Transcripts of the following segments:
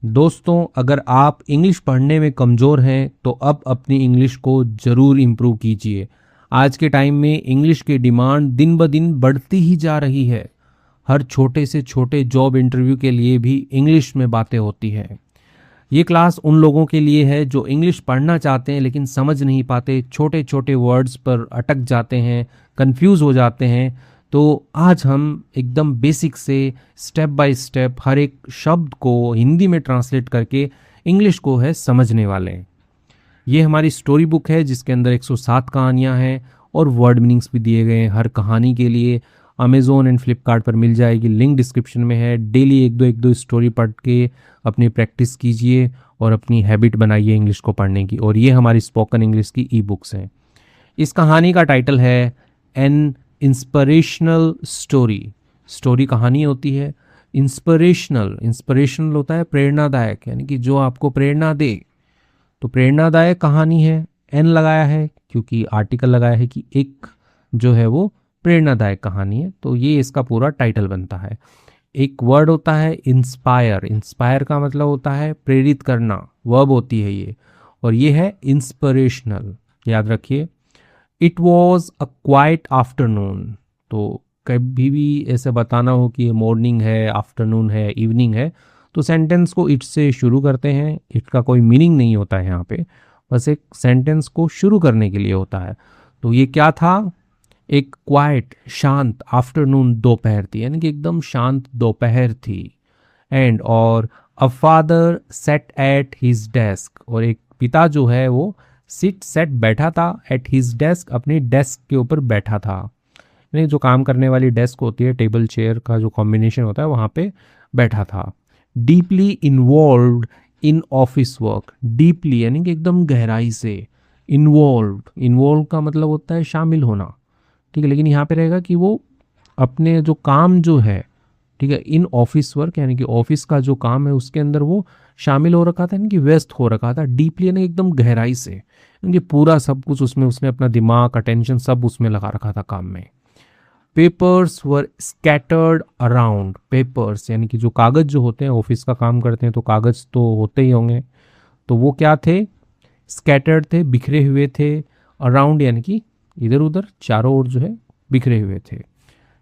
दोस्तों, अगर आप इंग्लिश पढ़ने में कमज़ोर हैं तो अब अपनी इंग्लिश को ज़रूर इम्प्रूव कीजिए। आज के टाइम में इंग्लिश की डिमांड दिन ब दिन बढ़ती ही जा रही है। हर छोटे से छोटे जॉब इंटरव्यू के लिए भी इंग्लिश में बातें होती हैं। ये क्लास उन लोगों के लिए है जो इंग्लिश पढ़ना चाहते हैं लेकिन समझ नहीं पाते, छोटे छोटे वर्ड्स पर अटक जाते हैं, कंफ्यूज हो जाते हैं। तो आज हम एकदम बेसिक से स्टेप बाय स्टेप हर एक शब्द को हिंदी में ट्रांसलेट करके इंग्लिश को है समझने वाले हैं। ये हमारी स्टोरी बुक है जिसके अंदर 107 कहानियाँ हैं और वर्ड मीनिंग्स भी दिए गए हैं। हर कहानी के लिए अमेज़ोन एंड फ्लिपकार्ट पर मिल जाएगी, लिंक डिस्क्रिप्शन में है। डेली एक दो स्टोरी पढ़ के अपनी प्रैक्टिस कीजिए और अपनी हैबिट बनाइए इंग्लिश को पढ़ने की। और ये हमारी स्पोकन इंग्लिश की ई बुक्स हैं। इस कहानी का टाइटल है एन इंस्पिरेशनल स्टोरी। स्टोरी कहानी होती है, इंस्पिरेशनल होता है प्रेरणादायक, यानी कि जो आपको प्रेरणा दे। तो प्रेरणादायक कहानी है, एन लगाया है क्योंकि आर्टिकल लगाया है कि एक जो है वो प्रेरणादायक कहानी है। तो ये इसका पूरा टाइटल बनता है। एक वर्ड होता है इंस्पायर। इंस्पायर का मतलब होता है प्रेरित करना, वर्ब होती है ये। और ये है इंस्पिरेशनल, याद रखिए। It was a quite afternoon. तो कभी भी ऐसे बताना हो कि मॉर्निंग है, आफ्टरनून है, इवनिंग है, तो सेंटेंस को इट से शुरू करते हैं। इट का कोई मीनिंग नहीं होता है यहाँ पे, बस एक सेंटेंस को शुरू करने के लिए होता है। तो ये क्या था? एक क्वाइट, शांत आफ्टरनून, दोपहर थी, यानी कि एकदम शांत दोपहर थी। एंड और a father set at his desk. और एक पिता जो है वो सेट बैठा था, एट हिज डेस्क, अपनी डेस्क के ऊपर बैठा था। यानी जो काम करने वाली डेस्क होती है, टेबल चेयर का जो कॉम्बिनेशन होता है, वहाँ पे बैठा था। Deeply involved in office work. Deeply यानी कि एकदम गहराई से, इन्वॉल्व का मतलब होता है शामिल होना, ठीक है। लेकिन यहाँ पे रहेगा कि वो अपने जो काम जो है, ठीक है, इन ऑफिस वर्क यानी कि ऑफिस का जो काम है उसके अंदर वो शामिल हो रखा था, यानी कि व्यस्त हो रखा था। डीपली यानी एकदम गहराई से, यानी कि पूरा सब कुछ उसमें उसने अपना दिमाग, अटेंशन सब उसमें लगा रखा था काम में। पेपर्स वर स्कैटर्ड अराउंड। पेपर्स यानी कि जो कागज जो होते हैं, ऑफिस का काम करते हैं तो कागज तो होते ही होंगे, तो वो क्या थे? स्कैटर्ड थे, बिखरे हुए थे। अराउंड यानी कि इधर उधर, चारों ओर जो है बिखरे हुए थे।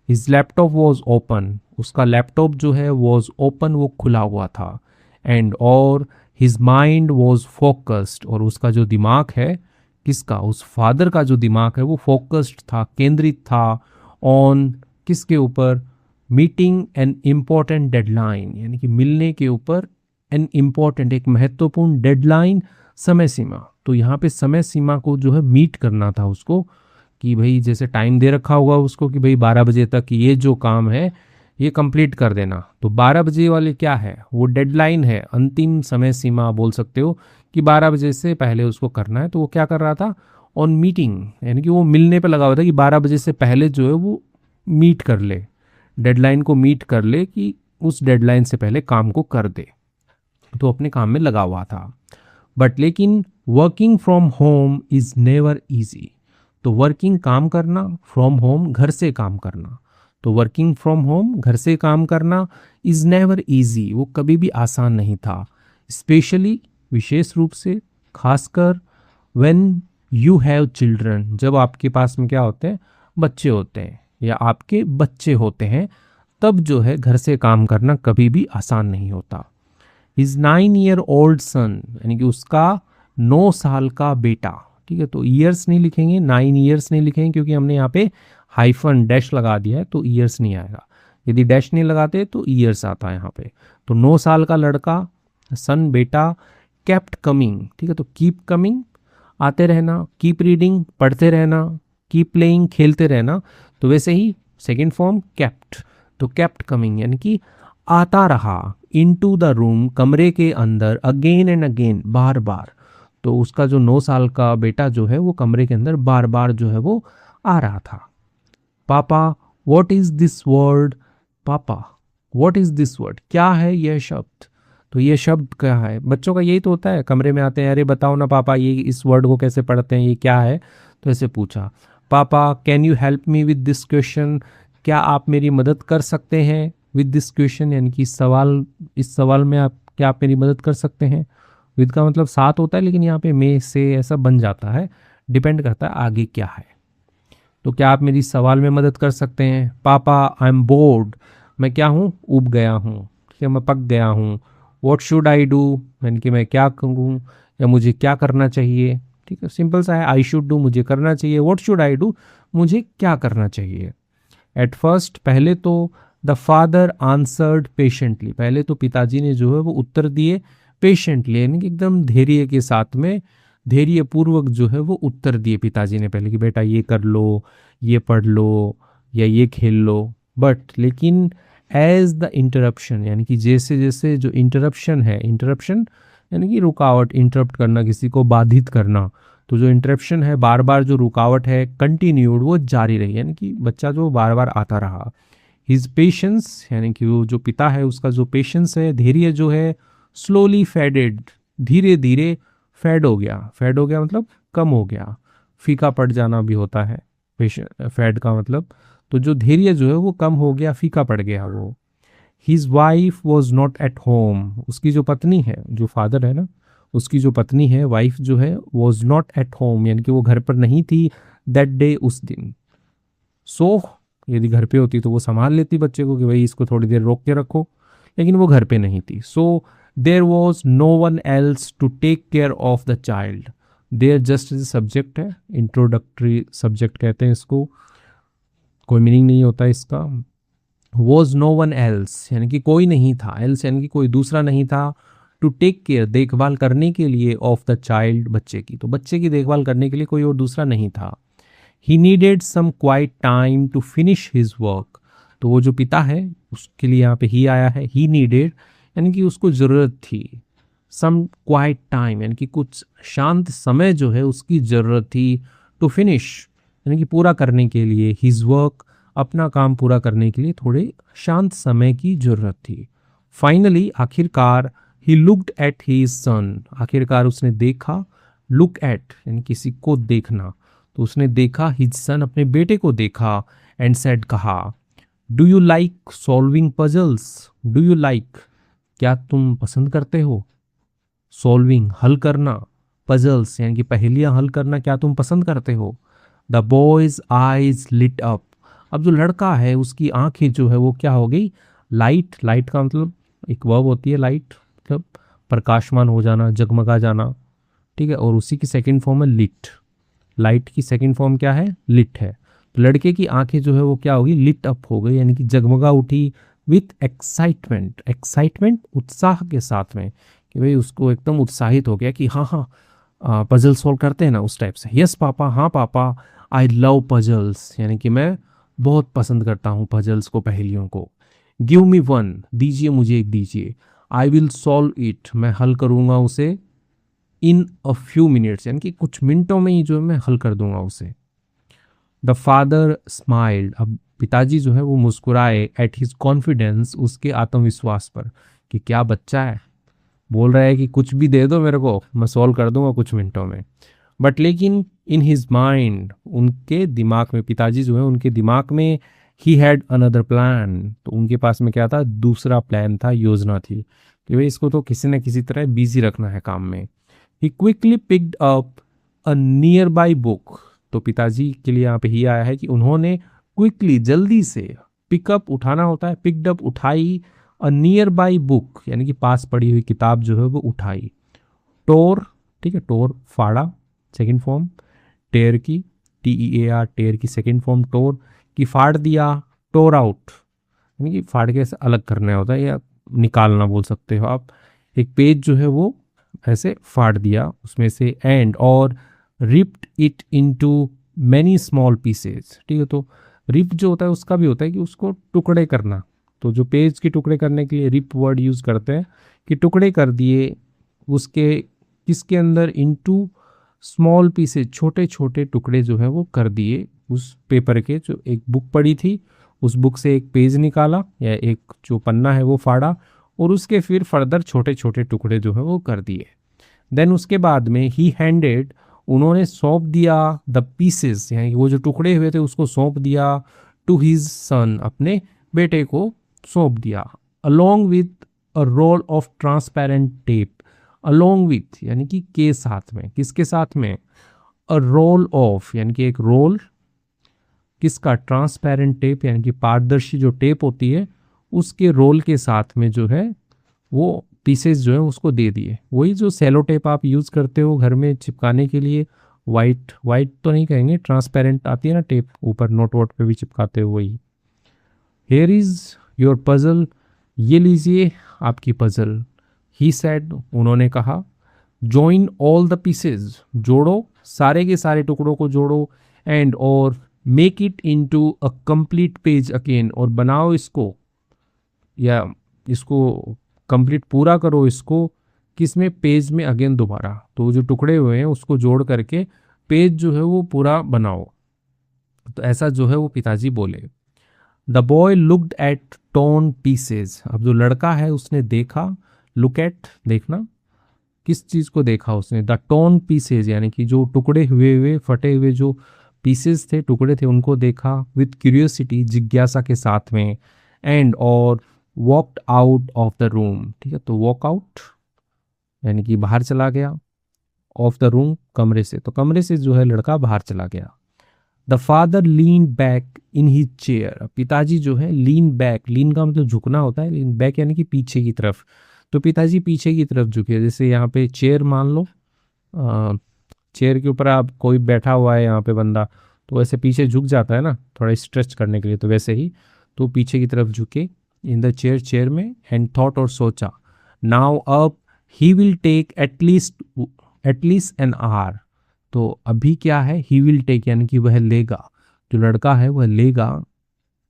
His laptop was open. उसका लैपटॉप जो है वॉज ओपन, वो खुला हुआ था। एंड और हिज माइंड वॉज फोकस्ड। और उसका जो दिमाग है, किसका? उस फादर का जो दिमाग है वो फोकस्ड था, केंद्रित था। ऑन किसके ऊपर? मीटिंग एन इम्पॉर्टेंट डेडलाइन, यानी कि मिलने के ऊपर। एन इम्पॉर्टेंट, एक महत्वपूर्ण डेडलाइन, समय सीमा। तो यहाँ पे समय सीमा को जो है मीट करना था उसको, कि भाई जैसे टाइम दे रखा होगा उसको कि भाई 12 बजे तक ये जो काम है ये कंप्लीट कर देना। तो 12 बजे वाले क्या है? वो डेडलाइन है, अंतिम समय सीमा बोल सकते हो कि 12 बजे से पहले उसको करना है। तो वो क्या कर रहा था? ऑन मीटिंग, यानी कि वो मिलने पे लगा हुआ था कि 12 बजे से पहले जो है वो मीट कर ले, डेडलाइन को मीट कर ले, कि उस डेडलाइन से पहले काम को कर दे। तो अपने काम में लगा हुआ था। बट लेकिन working from home is never easy. तो वर्किंग, काम करना, फ्रॉम होम, घर से काम करना। तो वर्किंग फ्रॉम होम, घर से काम करना, इज नेवर ईजी, वो कभी भी आसान नहीं था। स्पेशली, विशेष रूप से, खासकर, व्हेन यू हैव चिल्ड्रन, जब आपके पास में क्या होते हैं? बच्चे होते हैं, या आपके बच्चे होते हैं, तब जो है घर से काम करना कभी भी आसान नहीं होता। हिज 9-year-old सन, यानी कि उसका 9 साल का बेटा, ठीक है। तो ईयर्स नहीं लिखेंगे, 9 ईयर्स नहीं लिखेंगे क्योंकि हमने यहाँ पे हाइफन डैश लगा दिया है, तो ईयर्स नहीं आएगा। यदि डैश नहीं लगाते तो ईयर्स आता है यहाँ पे। तो 9 साल का लड़का, सन, बेटा, केप्ट कमिंग, ठीक है। तो कीप कमिंग, आते रहना, कीप रीडिंग, पढ़ते रहना, कीप प्लेइंग, खेलते रहना। तो वैसे ही सेकेंड फॉर्म केप्ट, तो केप्ट कमिंग यानी कि आता रहा। इनटू द रूम, कमरे के अंदर, अगेन एंड अगेन, बार बार। तो उसका जो 9 साल का बेटा जो है वो कमरे के अंदर बार बार जो है वो आ रहा था। पापा व्हाट इज दिस वर्ड? पापा व्हाट इज दिस वर्ड? क्या है यह शब्द? तो ये शब्द क्या है? बच्चों का यही तो होता है, कमरे में आते हैं, अरे बताओ ना पापा ये इस वर्ड को कैसे पढ़ते हैं, ये क्या है? तो ऐसे पूछा, पापा can you help me with this question? क्या आप मेरी मदद कर सकते हैं विद दिस क्वेश्चन, यानी कि इस सवाल में आप क्या आप मेरी मदद कर सकते हैं? विद का मतलब साथ होता है, लेकिन यहाँ पे मे से ऐसा बन जाता है, डिपेंड करता है आगे क्या है। तो क्या आप मेरी सवाल में मदद कर सकते हैं? पापा आई एम बोर्ड, मैं क्या हूँ? उब गया हूँ, ठीक है, मैं पक गया हूँ। व्हाट शुड आई डू, यानी कि मैं क्या करूँ या मुझे क्या करना चाहिए, ठीक है, सिंपल सा है। आई शुड डू, मुझे करना चाहिए। व्हाट शुड आई डू, मुझे क्या करना चाहिए। एट फर्स्ट, पहले तो द फादर आंसर्ड पेशेंटली, पहले तो पिताजी ने जो है वो उत्तर दिए पेशेंटली, यानी कि एकदम धैर्य के साथ में, धैर्य पूर्वक जो है वो उत्तर दिए पिताजी ने पहले कि बेटा ये कर लो, ये पढ़ लो या ये खेल लो। बट लेकिन एज द इंटरप्शन, यानी कि जैसे जैसे जो इंटरप्शन है, इंटरप्शन यानी कि रुकावट, इंटरप्ट करना, किसी को बाधित करना, तो जो इंटरप्शन है, बार बार जो रुकावट है, कंटिन्यूड, वो जारी रही, यानी कि बच्चा जो बार बार आता रहा। हिज पेशेंस, यानी कि वो जो पिता है उसका जो पेशेंस है, धैर्य जो है, स्लोली फेडेड, धीरे धीरे फेड हो गया। फेड हो गया मतलब कम हो गया, फीका पड़ जाना भी होता है फेड का मतलब। तो जो धैर्य जो है वो कम हो गया, फीका पड़ गया वो। His wife was not at home, उसकी जो पत्नी है, जो फादर है ना, उसकी जो पत्नी है, वाइफ जो है, वॉज नॉट एट होम, यानी कि वो घर पर नहीं थी दैट डे, उस दिन। सो यदि घर पे होती तो वो संभाल लेती बच्चे को कि भाई इसको थोड़ी देर रोक के रखो, लेकिन वो घर पे नहीं थी। So there was no one else to take care of the child. There just is subject है, इंट्रोडक्टरी सब्जेक्ट कहते हैं इसको, कोई मीनिंग नहीं होता इसका। वॉज नो वन एल्स, यानी कि कोई नहीं था, एल्स यानी कि कोई दूसरा नहीं था, टू टेक केयर, देखभाल करने के लिए, ऑफ द चाइल्ड, बच्चे की, तो बच्चे की देखभाल करने के लिए कोई और दूसरा नहीं था। He needed some quite time to finish his work, तो वो जो पिता है उसके लिए यहाँ पे ही आया है, ही नीडेड यानी कि उसको ज़रूरत थी, सम क्वाइट टाइम यानी कि कुछ शांत समय जो है उसकी ज़रूरत थी, टू फिनिश यानी कि पूरा करने के लिए, हिज वर्क अपना काम पूरा करने के लिए थोड़े शांत समय की ज़रूरत थी। फाइनली, आखिरकार, ही लुक्ड एट हिज सन, आखिरकार उसने देखा, लुक एट यानी किसी को देखना, तो उसने देखा हिज सन, अपने बेटे को देखा, एंड सेड, कहा, do you like solving puzzles, do you like, क्या तुम पसंद करते हो, सॉल्विंग हल करना, पजल्स यानी कि पहेलियां हल करना, क्या तुम पसंद करते हो। The boy's eyes lit up, अब जो लड़का है उसकी आंखें जो है वो क्या हो गई, लाइट, लाइट का मतलब एक वर्ब होती है लाइट, मतलब प्रकाशमान हो जाना, जगमगा जाना, ठीक है, और उसी की सेकंड फॉर्म है लिट, लाइट की सेकंड फॉर्म क्या है, लिट है। तो लड़के की आंखें जो है वो क्या होगी, लिट अप हो गई, यानी कि जगमगा उठी, विथ एक्साइटमेंट, एक्साइटमेंट उत्साह के साथ में, कि भाई उसको एकदम उत्साहित हो गया कि हाँ हाँ पजल सॉल्व करते हैं ना, उस टाइप से। यस पापा, हाँ पापा, आई लव पजल्स, यानी कि मैं बहुत पसंद करता हूँ पजल्स को, पहेलियों को। गिव मी वन, दीजिए मुझे एक, दीजिए। आई विल सॉल्व इट, मैं हल करूँगा उसे, इन अ फ्यू मिनट्स यानी कि कुछ मिनटों में ही जो है मैं हल कर दूंगा उसे। द फादर स्माइल्ड, अब पिताजी जो है वो मुस्कुराए, एट हिज कॉन्फिडेंस, उसके आत्मविश्वास पर, कि क्या बच्चा है, बोल रहा है कि कुछ भी दे दो मेरे को, मैं सॉल्व कर दूंगा कुछ मिनटों में। बट लेकिन इन हिज माइंड, उनके दिमाग में, पिताजी जो है उनके दिमाग में, ही हैड अनदर प्लान, तो उनके पास में क्या था, दूसरा प्लान था, योजना थी, कि भाई इसको तो किसी न किसी तरह बिजी रखना है काम में। He quickly picked up a nearby book, तो पिताजी के लिए यहाँ पे ही आया है कि उन्होंने क्विकली, जल्दी से, पिकअप उठाना होता है, पिक्ड अप उठाई, अ नियर बाई बुक यानी कि पास पड़ी हुई किताब जो है वो उठाई। टोर, ठीक है, टोर फाड़ा, सेकंड फॉर्म, टेयर की, TEAR, टेयर की सेकंड फॉर्म टोर, की फाड़ दिया, टोर आउट यानी कि फाड़ के ऐसे अलग करना होता है, या निकालना बोल सकते हो आप। एक पेज जो है वो ऐसे फाड़ दिया उसमें से, एंड और, ripped it into many small pieces, ठीक है। तो रिप जो होता है उसका भी होता है कि उसको टुकड़े करना, तो जो पेज के टुकड़े करने के लिए रिप वर्ड यूज़ करते हैं, कि टुकड़े कर दिए उसके, किसके अंदर, इनटू स्मॉल पीसेज, छोटे छोटे टुकड़े जो है वो कर दिए उस पेपर के, जो एक बुक पड़ी थी उस बुक से एक पेज निकाला या एक जो पन्ना है वो फाड़ा, और उसके फिर फर्दर छोटे छोटे टुकड़े जो है वो कर दिए। देन उसके बाद में ही हैंडेड, उन्होंने सौंप दिया, द पीसेस यानी वो जो टुकड़े हुए थे उसको सौंप दिया, टू हिज सन, अपने बेटे को सौंप दिया, along with a roll of transparent tape along with, यानी कि के साथ में, किसके साथ में, अ रोल ऑफ यानी कि एक रोल किसका, ट्रांसपेरेंट टेप यानी कि पारदर्शी जो टेप होती है उसके रोल के साथ में जो है वो पीसेस जो है उसको दे दिए। वही जो सेलो टेप आप यूज़ करते हो घर में चिपकाने के लिए, वाइट वाइट तो नहीं कहेंगे, ट्रांसपेरेंट आती है ना टेप, ऊपर नोट वोट पे भी चिपकाते हो वही। हेयर इज़ योर पजल, ये लीजिए आपकी पजल। ही सेड, उन्होंने कहा। जॉइन ऑल द पीसेज, जोड़ो सारे के सारे टुकड़ों को जोड़ो। एंड और make it into a complete page again, और बनाओ इसको या इसको कंप्लीट पूरा करो इसको किसमें, पेज में अगेन दोबारा। तो जो टुकड़े हुए हैं उसको जोड़ करके पेज जो है वो पूरा बनाओ। तो ऐसा जो है वो पिताजी बोले। The boy looked at torn pieces, अब जो लड़का है उसने देखा, लुक एट देखना, किस चीज़ को देखा उसने, द टॉर्न पीसेज यानी कि जो टुकड़े हुए हुए फटे हुए जो पीसेस थे, टुकड़े थे, उनको देखा विथ क्यूरियोसिटी, जिज्ञासा के साथ में। एंड और walked out of the room, ठीक है, तो वॉक आउट यानी कि बाहर चला गया, ऑफ द रूम कमरे से, तो कमरे से जो है लड़का बाहर चला गया। The father lean back in his chair, पिताजी जो है लीन बैक, लीन का मतलब झुकना होता है, लीन बैक यानी कि पीछे की तरफ, तो पिताजी पीछे की तरफ झुके। जैसे यहाँ पे चेयर मान लो, चेयर के ऊपर आप कोई बैठा हुआ है यहाँ पे बंदा, तो वैसे पीछे झुक जाता है ना थोड़ा स्ट्रेच करने के लिए, तो वैसे ही तो पीछे की तरफ झुके इन द चेयर, चेयर में। एंड थॉट, और सोचा, नाउ अब he will take at least an hour, तो अभी क्या है, ही विल टेक यानी कि वह लेगा, जो लड़का है वह लेगा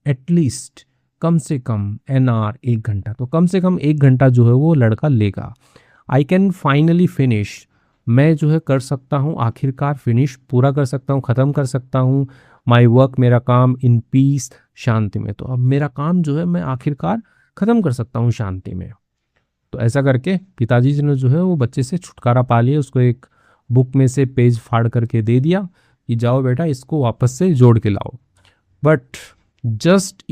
एटलीस्ट कम से कम, एन आवर एक घंटा, तो कम से कम एक घंटा जो है वो लड़का लेगा। आई कैन फाइनली फिनिश, मैं जो है कर सकता हूँ आखिरकार, फिनिश पूरा कर सकता हूँ, ख़त्म कर सकता हूँ, माई वर्क मेरा काम, इन पीस शांति में, तो अब मेरा काम जो है मैं आखिरकार ख़त्म कर सकता हूँ शांति में। तो ऐसा करके पिताजी जी ने जो है वो बच्चे से छुटकारा पा लिया, उसको एक बुक में से पेज फाड़ करके दे दिया कि जाओ बेटा इसको वापस से जोड़ के लाओ। बट जस्ट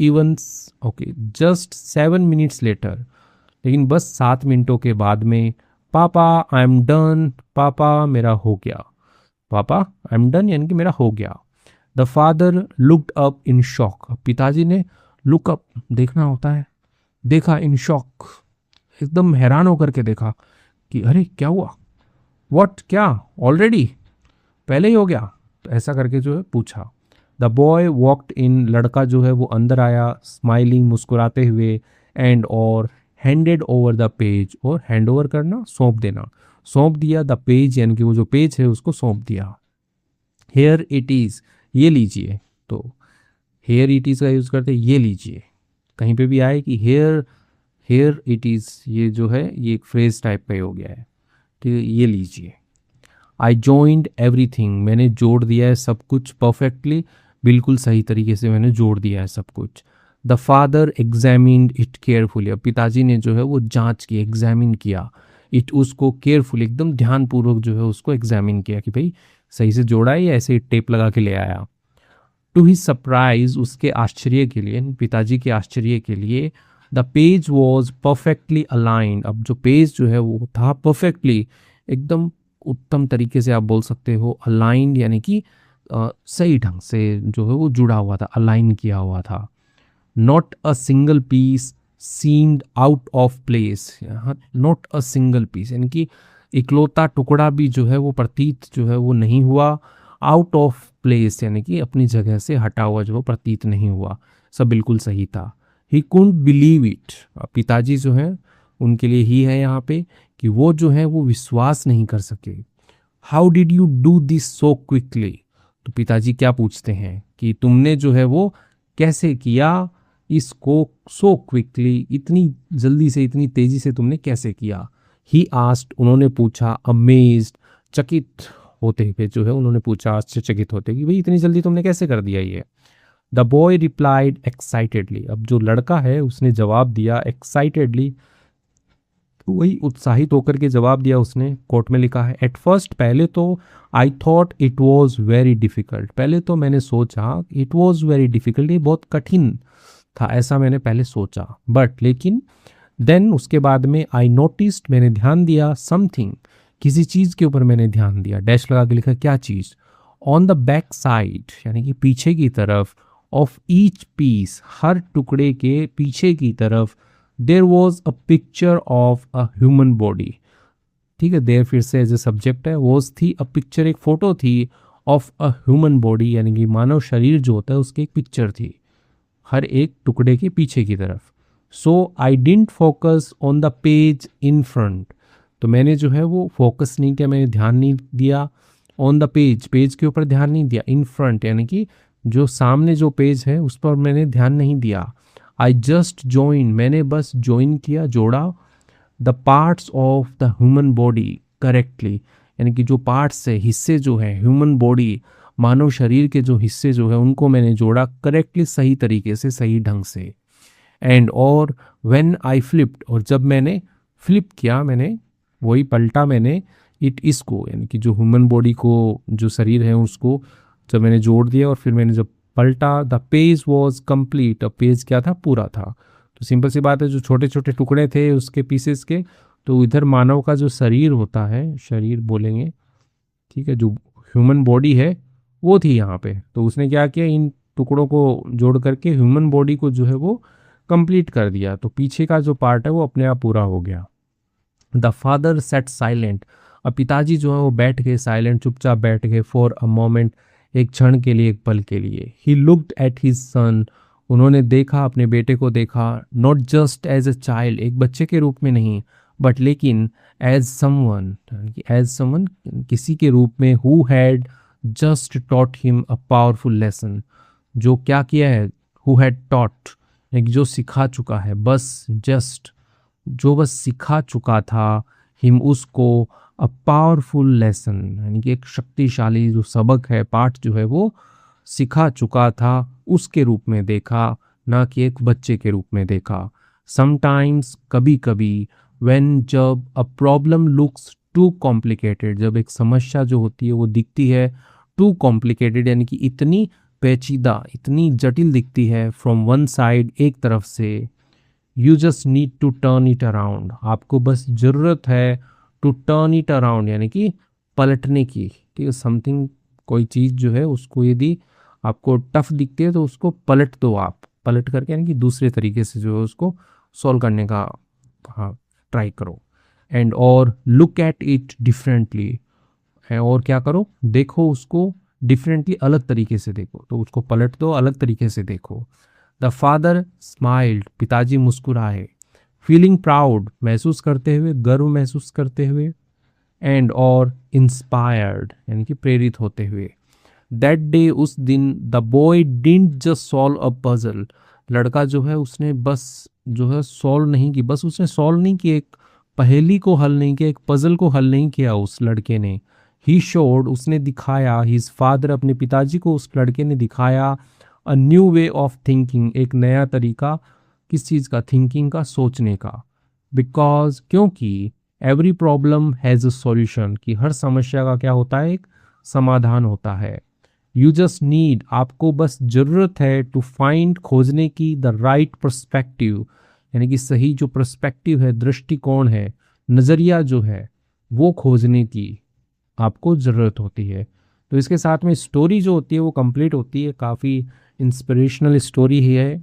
7 मिनट्स लेटर, लेकिन बस 7 मिनटों के बाद में, पापा आई एम डन, पापा मेरा हो गया, पापा आई एम डन यानी कि मेरा हो गया। The father looked up in shock, पिताजी ने लुक अप देखना होता है, देखा, इन शॉक एकदम हैरान होकर के देखा कि अरे क्या हुआ, व्हाट, क्या ऑलरेडी, पहले ही हो गया, तो ऐसा करके जो है पूछा। द बॉय वॉकड इन, लड़का जो है वो अंदर आया, स्माइलिंग मुस्कुराते हुए। एंड और हैंडेड ओवर द पेज, और हैंड ओवर करना सौंप देना, सौंप दिया, द पेज यानी कि वो जो पेज है उसको सौंप दिया। हेयर इट इज़, ये लीजिए, तो हेयर इट इज़ का यूज़ करते ये लीजिए, कहीं पे भी आए कि हेयर इट इज़, ये जो है ये एक फ्रेज टाइप का ही हो गया है, ठीक है, ये लीजिए। आई जॉइंड एवरीथिंग, मैंने जोड़ दिया है सब कुछ, परफेक्टली बिल्कुल सही तरीके से मैंने जोड़ दिया है सब कुछ। The father examined it carefully, अब पिताजी ने जो है वो जांच की, एग्जामिन किया, इट उसको केयरफुली एकदम ध्यानपूर्वक जो है उसको एग्जामिन किया कि भाई सही से जोड़ा है या ऐसे ही टेप लगा के ले आया। टू हिज सरप्राइज, उसके आश्चर्य के लिए, पिताजी के आश्चर्य के लिए, the page was perfectly aligned, अब जो पेज जो है वो था परफेक्टली एकदम उत्तम तरीके से आप बोल सकते हो, अलाइंड यानी कि सही ढंग से जो है वो जुड़ा हुआ था, अलाइन किया हुआ था। Not a single piece seemed out of place, not a single piece यानी कि इकलौता टुकड़ा भी जो है वो प्रतीत जो है वो नहीं हुआ, आउट ऑफ प्लेस यानी कि अपनी जगह से हटा हुआ जो प्रतीत नहीं हुआ, सब बिल्कुल सही था। ही कुडंट बिलीव इट, पिताजी जो है उनके लिए ही है यहाँ पे कि वो जो है वो विश्वास नहीं कर सके। How did you do this so quickly, तो पिताजी क्या पूछते हैं कि तुमने जो है वो कैसे किया इसको, सो क्विकली इतनी जल्दी से, इतनी तेजी से तुमने कैसे किया। ही आस्क्ड, उन्होंने पूछा, अमेज्ड चकित होते हुए जो है उन्होंने पूछा आश्चर्यचकित होते कि भाई इतनी जल्दी तुमने कैसे कर दिया ये। द बॉय रिप्लाइड एक्साइटेडली, अब जो लड़का है उसने जवाब दिया एक्साइटेडली, वही उत्साहित होकर के जवाब दिया उसने, कोर्ट में लिखा है। एट फर्स्ट, पहले तो, I thought it was very difficult, पहले तो मैंने सोचा इट वॉज वेरी डिफ़िकल्ट, ये बहुत कठिन था, ऐसा मैंने पहले सोचा, बट लेकिन देन उसके बाद में आई नोटिस्ड, मैंने ध्यान दिया, समथिंग, किसी चीज़ के ऊपर मैंने ध्यान दिया, डैश लगा के लिखा क्या चीज़, ऑन द बैक साइड यानी कि पीछे की तरफ, ऑफ ईच पीस, हर टुकड़े के पीछे की तरफ, there was a picture of a human body. ठीक है, देयर फिर से एज ए सब्जेक्ट है, वॉज थी अ पिक्चर, एक फोटो थी, ऑफ अ ह्यूमन बॉडी यानी कि मानव शरीर जो होता है उसकी एक पिक्चर थी हर एक टुकड़े के पीछे की तरफ। So I didn't focus on the page in front, तो मैंने जो है वो फोकस नहीं किया, मैंने ध्यान नहीं दिया ऑन द पेज, पेज के ऊपर ध्यान नहीं दिया, इन फ्रंट यानी कि जो सामने जो पेज है उस पर मैंने ध्यान नहीं दिया। आई जस्ट ज्वाइन, मैंने बस ज्वाइन किया, जोड़ा, the parts of the human body correctly, यानी कि जो पार्ट्स है, हिस्से जो है ह्यूमन बॉडी, मानव शरीर के जो हिस्से जो है उनको मैंने जोड़ा करेक्टली, सही तरीके से, सही ढंग से। एंड और व्हेन आई फ्लिप्ड, और जब मैंने फ्लिप किया, मैंने वही पलटा मैंने, इट इसको यानी कि जो ह्यूमन बॉडी को, जो शरीर है उसको जब मैंने जोड़ दिया और फिर मैंने जब पलटा, the page was complete, page क्या था, पूरा था। तो सिंपल सी बात है, जो छोटे छोटे टुकड़े थे उसके पीसेस के, तो इधर मानव का जो शरीर होता है, शरीर बोलेंगे, ठीक है, जो ह्यूमन बॉडी है वो थी यहाँ पे। तो उसने क्या किया, इन टुकड़ों को जोड़ करके ह्यूमन बॉडी को जो है वो कंप्लीट कर दिया, तो पीछे का जो पार्ट है वो अपने आप पूरा हो गया। द फादर सेट साइलेंट, अब पिताजी जो है वो बैठ गए साइलेंट, चुपचाप बैठ गए, फॉर अ मोमेंट, एक क्षण के लिए, एक पल के लिए। He looked at his son, उन्होंने देखा, अपने बेटे को देखा, not just as a child, एक बच्चे के रूप में नहीं, बट लेकिन एज समवन, एज समवन, किसी के रूप में, who had just taught him a powerful lesson, जो क्या किया है, हु हैड टॉट, जो सिखा चुका है, बस जस्ट, जो बस सिखा चुका था, हिम उसको, अ पावरफुल लेसन यानी कि एक शक्तिशाली जो सबक है, पाठ जो है वो सिखा चुका था, उसके रूप में देखा, ना कि एक बच्चे के रूप में देखा। समटाइम्स, कभी कभी, व्हेन, जब, a problem looks too complicated, जब एक समस्या जो होती है वो दिखती है टू कॉम्प्लिकेटेड यानी कि इतनी पेचीदा, इतनी जटिल दिखती है, फ्रॉम वन साइड, एक तरफ से, you just need to turn it around, आपको बस ज़रूरत है टू टर्न इट अराउंड यानी कि पलटने की। ठीक है, समथिंग, कोई चीज़ जो है उसको यदि आपको टफ दिखती है तो उसको पलट दो, आप पलट करके यानी कि दूसरे तरीके से जो है उसको सॉल्व करने का, हाँ, ट्राई करो। एंड और लुक एट इट डिफरेंटली, है, और क्या करो, देखो उसको डिफरेंटली, अलग तरीके से देखो, तो उसको पलट दो, अलग तरीके से देखो। द फादर स्माइल्ड, पिताजी मुस्कुराए, फीलिंग प्राउड, महसूस करते हुए, गर्व महसूस करते हुए, एंड और इंस्पायर्ड यानी कि प्रेरित होते हुए। दैट डे, उस दिन, the boy didn't just solve a puzzle, लड़का जो है उसने बस जो है सॉल्व नहीं की, बस उसने सॉल्व नहीं की, एक पहेली को हल नहीं किया, एक पजल को हल नहीं किया उस लड़के ने। ही शोड, उसने दिखाया, हिज फादर, अपने पिताजी को उस लड़के ने दिखाया, a new way of thinking, एक नया तरीका, किस चीज़ का, थिंकिंग का, सोचने का। बिकॉज, क्योंकि, every problem has a solution, कि हर समस्या का क्या होता है, एक समाधान होता है। यू जस्ट नीड, आपको बस ज़रूरत है, टू फाइंड, खोजने की, द राइट पर्सपेक्टिव यानी कि सही जो पर्सपेक्टिव है, दृष्टिकोण है, नज़रिया जो है वो खोजने की आपको ज़रूरत होती है। तो इसके साथ में स्टोरी जो होती है वो कंप्लीट होती है, काफ़ी इंस्पिरेशनल स्टोरी ही है,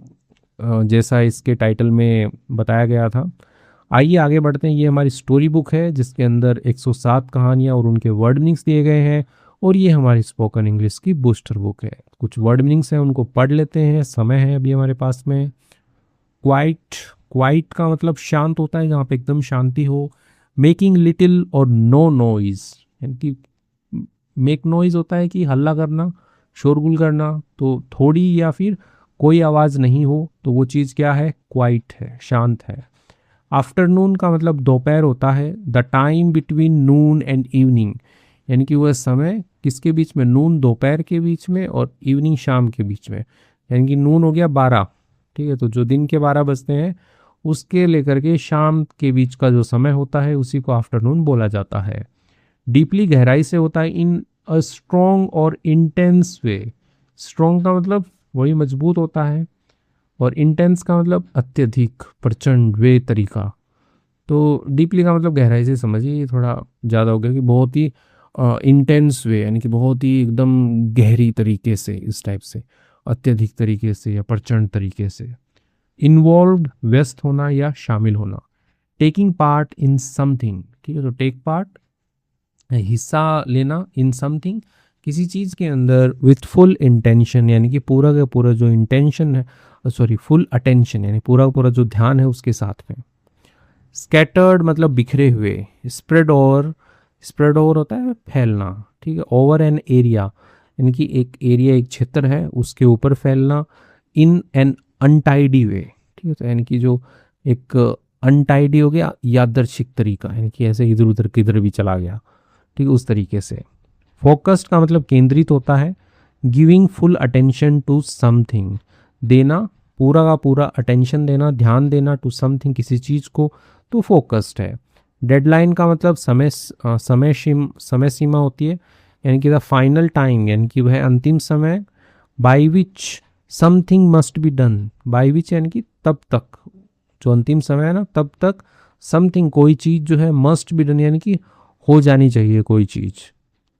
जैसा इसके टाइटल में बताया गया था। आइए आगे बढ़ते हैं। ये हमारी स्टोरी बुक है जिसके अंदर 107 कहानियाँ और उनके वर्ड मीनिंग्स दिए गए हैं, और ये हमारी स्पोकन इंग्लिश की बूस्टर बुक है। कुछ वर्ड मीनिंग्स हैं उनको पढ़ लेते हैं, समय है अभी हमारे पास में। क्वाइट, क्वाइट का मतलब शांत होता है, जहाँ पे एकदम शांति हो। मेकिंग लिटिल और नो नॉइज यानी कि मेक नॉइज होता है कि हल्ला करना, शोरगुल करना, तो थोड़ी या फिर कोई आवाज़ नहीं हो, तो वो चीज़ क्या है, क्वाइट है, शांत है। आफ्टरनून का मतलब दोपहर होता है। The time between Noon and evening यानी कि वह समय किसके बीच में, नून दोपहर के बीच में और इवनिंग शाम के बीच में, यानी कि नून हो गया 12, ठीक है, तो जो दिन के 12 बजते हैं उसके लेकर के शाम के बीच का जो समय होता है उसी को आफ्टरनून बोला जाता है। डीपली, गहराई से होता है। इन अ स्ट्रॉन्ग और इंटेंस वे, स्ट्रॉन्ग का मतलब वही मजबूत होता है, और इंटेंस का मतलब अत्यधिक, प्रचंड, वे तरीका। तो डीपली का मतलब गहराई से समझिए, ये थोड़ा ज़्यादा हो गया कि बहुत ही इंटेंस वे, यानी कि बहुत ही एकदम गहरी तरीके से, इस टाइप से, अत्यधिक तरीके से या प्रचंड तरीके से। इन्वॉल्व्ड, व्यस्त होना या शामिल होना। टेकिंग पार्ट इन समथिंग, ठीक है, तो टेक पार्ट हिस्सा लेना, इन समथिंग किसी चीज़ के अंदर, विथ फुल इंटेंशन यानी कि पूरा का पूरा जो इंटेंशन है, सॉरी फुल अटेंशन यानी पूरा का पूरा जो ध्यान है उसके साथ में। स्कैटर्ड मतलब बिखरे हुए। स्प्रेड ओवर, स्प्रेड ओवर होता है फैलना, ठीक है। ओवर एन एरिया यानी कि एक एरिया, एक क्षेत्र है उसके ऊपर फैलना। इन एन अनटाइडी वे, ठीक है, तो यानी कि जो एक अनटाइडी हो गया, यादृच्छिक तरीका, यानी कि ऐसे इधर उधर किधर भी चला गया, ठीक है, उस तरीके से। फोकस्ड का मतलब केंद्रित होता है। Giving full attention to something, देना पूरा का पूरा अटेंशन देना, ध्यान देना, टू समथिंग किसी चीज़ को, तो फोकस्ड है। डेडलाइन का मतलब समय सीमा होती है, यानी कि द फाइनल टाइम, यानी कि वह अंतिम समय। By which something must be done, by which यानी कि तब तक, जो अंतिम समय है ना, तब तक समथिंग कोई चीज़ जो है, मस्ट बी डन यानी कि हो जानी चाहिए कोई चीज़,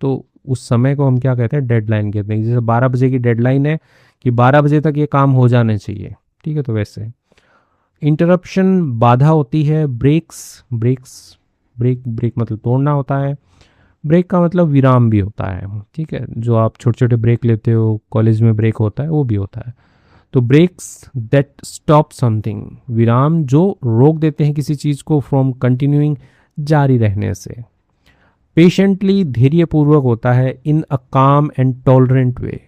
तो उस समय को हम क्या कहते हैं, डेडलाइन कहते हैं। जैसे 12 बजे की डेडलाइन है कि 12 बजे तक ये काम हो जाने चाहिए, ठीक है, तो वैसे। इंटरप्शन बाधा होती है। ब्रेक्स, ब्रेक मतलब तोड़ना होता है। ब्रेक का मतलब विराम भी होता है, ठीक है, जो आप छोटे छोटे ब्रेक लेते हो, कॉलेज में ब्रेक होता है, वो भी होता है। तो ब्रेक्स दैट स्टॉप समथिंग, विराम जो रोक देते हैं किसी चीज़ को, फ्रॉम कंटिन्यूइंग, जारी रहने से। पेशेंटली धैर्यपूर्वक होता है। इन अ काम एंड टॉलरेंट वे,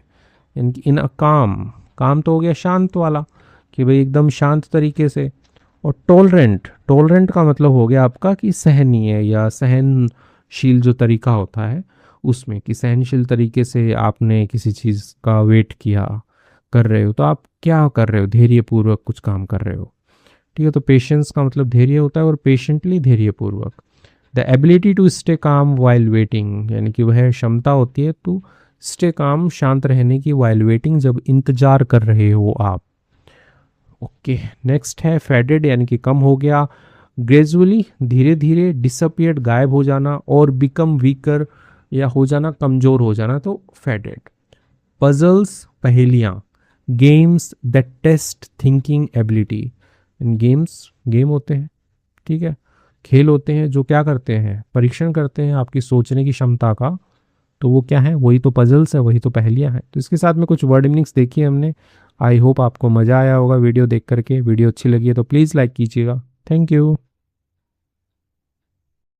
यानी कि इन अ काम, काम तो हो गया शांत वाला, कि भाई एकदम शांत तरीके से। और टॉलरेंट, टॉलरेंट का मतलब हो गया आपका कि सहनीय या सहनशील जो तरीका होता है उसमें, कि सहनशील तरीके से आपने किसी चीज़ का वेट किया, कर रहे हो, तो आप क्या कर रहे हो, धैर्यपूर्वक कुछ काम कर रहे हो, ठीक है। तो पेशेंस का मतलब धैर्य होता है, और पेशेंटली धैर्यपूर्वक। The ability to stay calm while waiting, यानी कि वह क्षमता होती है टू स्टे काम, शांत रहने की, वाइल वेटिंग जब इंतजार कर रहे हो आप। ओके, नेक्स्ट है फेडेड, यानी कि कम हो गया। ग्रेजुअली धीरे धीरे। डिसअपियर्ड गायब हो जाना, और बिकम वीकर या हो जाना, कमजोर हो जाना, तो फेडेड। पजल्स पहेलियाँ। Games that test thinking ability, इन गेम्स, गेम होते हैं, ठीक है, खेल होते हैं जो क्या करते हैं, परीक्षण करते हैं आपकी सोचने की क्षमता का, तो वो क्या है, वही तो पजल्स है, वही तो पहेलियाँ हैं। तो इसके साथ में कुछ वर्ड मीनिंग्स देखिए हमने। आई होप आपको मज़ा आया होगा वीडियो देख करके। वीडियो अच्छी लगी है तो प्लीज़ लाइक कीजिएगा। Thank you.